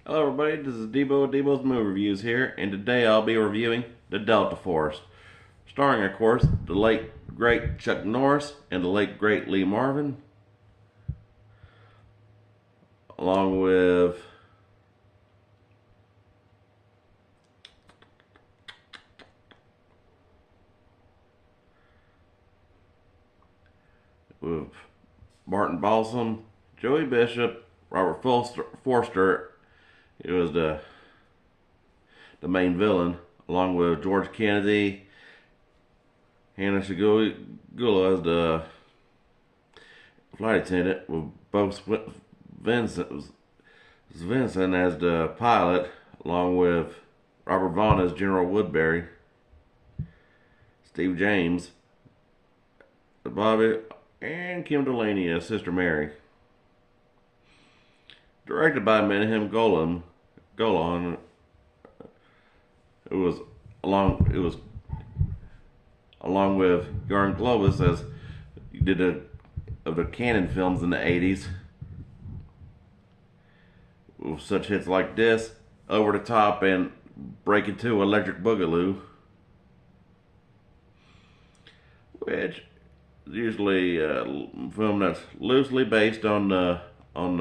Hello everybody, this is Debo, Debo's Movie Reviews here, and today I'll be reviewing The Delta Force, starring of course the late great Chuck Norris and the late great Lee Marvin, along with Martin Balsam, Joey Bishop, Robert Forster. It was the main villain, along with George Kennedy, Hannah Shigula as the flight attendant, with both Vincent as the pilot, along with Robert Vaughn as General Woodbury, Steve James, Bobby, and Kim Delaney as Sister Mary. Directed by Menahem Golan, it was along with Goran Globus as he did of the Cannon films in the 80s, with such hits like this, Over the Top, and Breaking 2 Electric Boogaloo, which is usually a film that's loosely based on on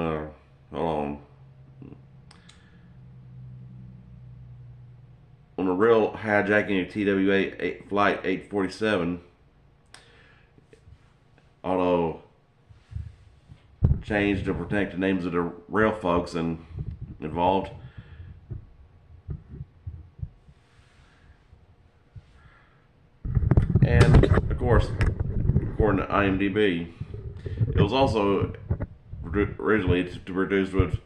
the real hijacking of TWA Flight 847, although changed to protect the names of the real folks involved. And of course, according to IMDb, it was also originally to produce with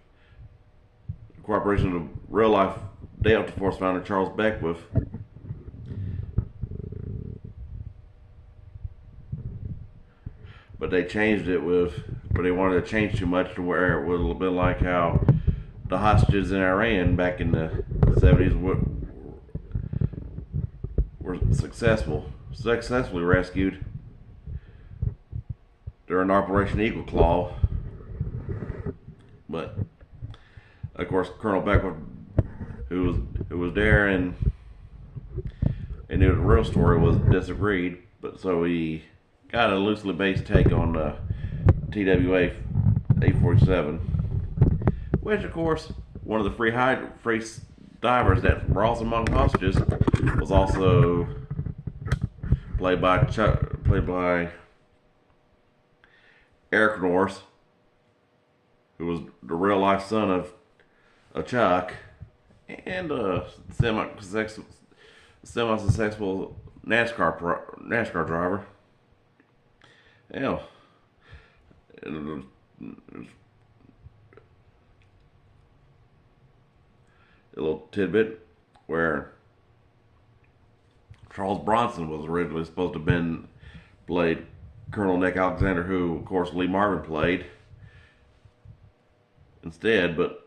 cooperation of real life Delta Force founder Charles Beckwith. But they changed it but they wanted to change too much to where it would have been like how the hostages in Iran back in the 70s were successfully rescued during Operation Eagle Claw. But of course, Colonel Beckwith, who was there and knew the real story, was disagreed. But so he got a loosely based take on TWA 847, which of course one of the free divers that were also among hostages was also played by Eric Norris, who was the real life son of Chuck, and a semi-successful NASCAR driver. Yeah, a little tidbit where Charles Bronson was originally supposed to have been played Colonel Nick Alexander, who of course Lee Marvin played instead, but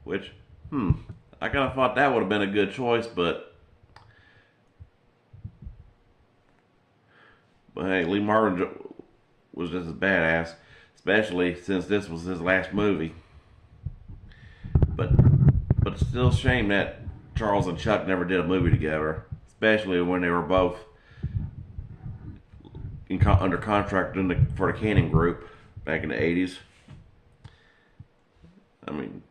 which I kind of thought that would have been a good choice, but hey, Lee Marvin was just as badass, especially since this was his last movie. But it's still a shame that Charles and Chuck never did a movie together, especially when they were both under contract for the Cannon Group back in the 80s. I mean,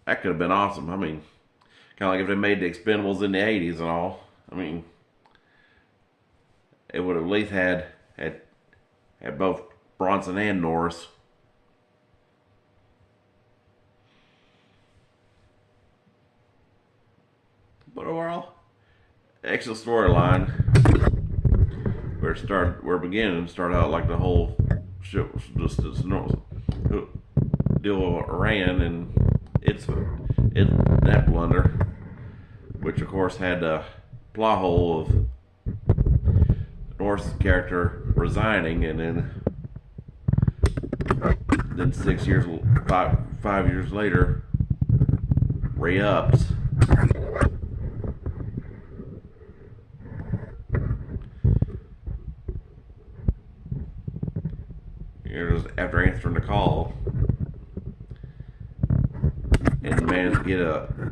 that could have been awesome. I mean, kind of like if they made the Expendables in the 80s and all. I mean, it would have at least had both Bronson and Norris. But overall, excellent storyline. Where it began and started out like the whole shit was just this deal with Iran and that blunder, which of course had the plot hole of Norris' character resigning, and then 5 years later, re-ups. just after answering the call, and managed to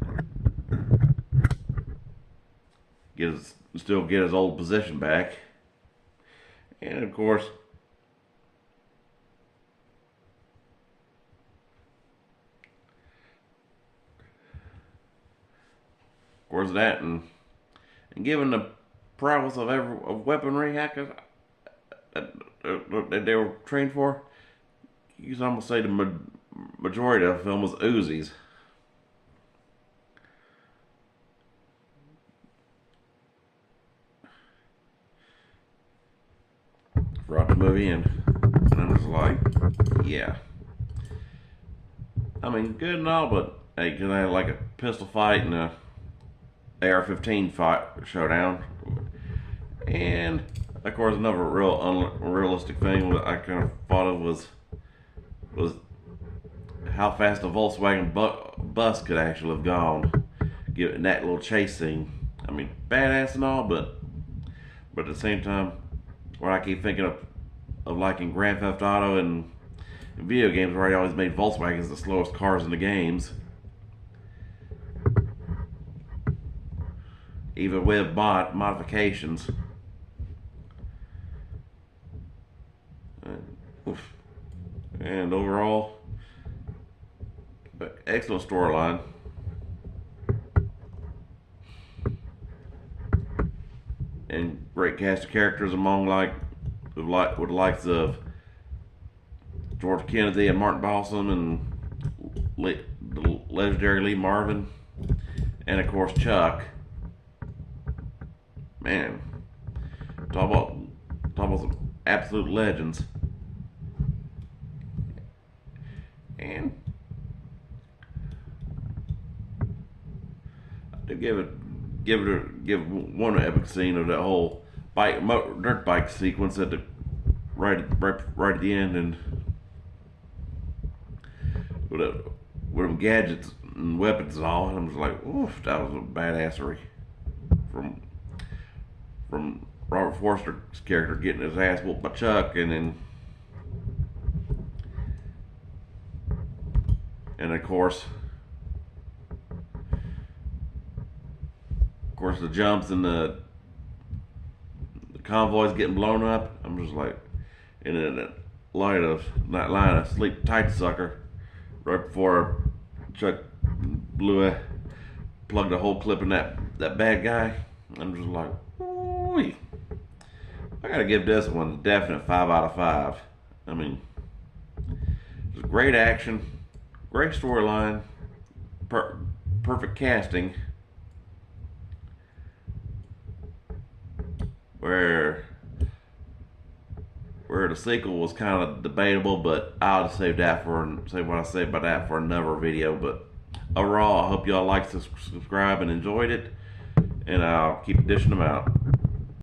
still get his old position back. And of course, that and given the prowess of weaponry hackers that they were trained for, you can almost say the majority of the film was Uzis. Throughout the movie, and I'm just like, yeah. I mean, good and all, but hey, because I had like a pistol fight and a AR-15 fight showdown, and of course another real unrealistic thing that I kind of thought of was how fast a Volkswagen bus could actually have gone, given that little chase scene. I mean, badass and all, but at the same time, where I keep thinking of like in Grand Theft Auto and video games, where I always made Volkswagens the slowest cars in the games, even with modifications. And overall, excellent storyline. And great cast of characters among with the likes of George Kennedy and Martin Balsam and the legendary Lee Marvin, and of course Chuck. Man, talk about some absolute legends. And to give one epic scene of that whole dirt bike sequence at the right at the end, and with them gadgets and weapons and all, and I'm just like, oof, that was a badassery from Robert Forster's character getting his ass whooped by Chuck, and of course the jumps and the convoys getting blown up. I'm just like, in that line of sleep tight sucker right before Chuck plugged a whole clip in that bad guy. I'm just like, ooh, I gotta give this one a definite 5 out of 5. I mean, it's great action, great storyline, perfect casting. Where the sequel was kind of debatable, but I'll just save what I say about that for another video. But overall, I hope y'all liked, subscribe, and enjoyed it, and I'll keep dishing them out.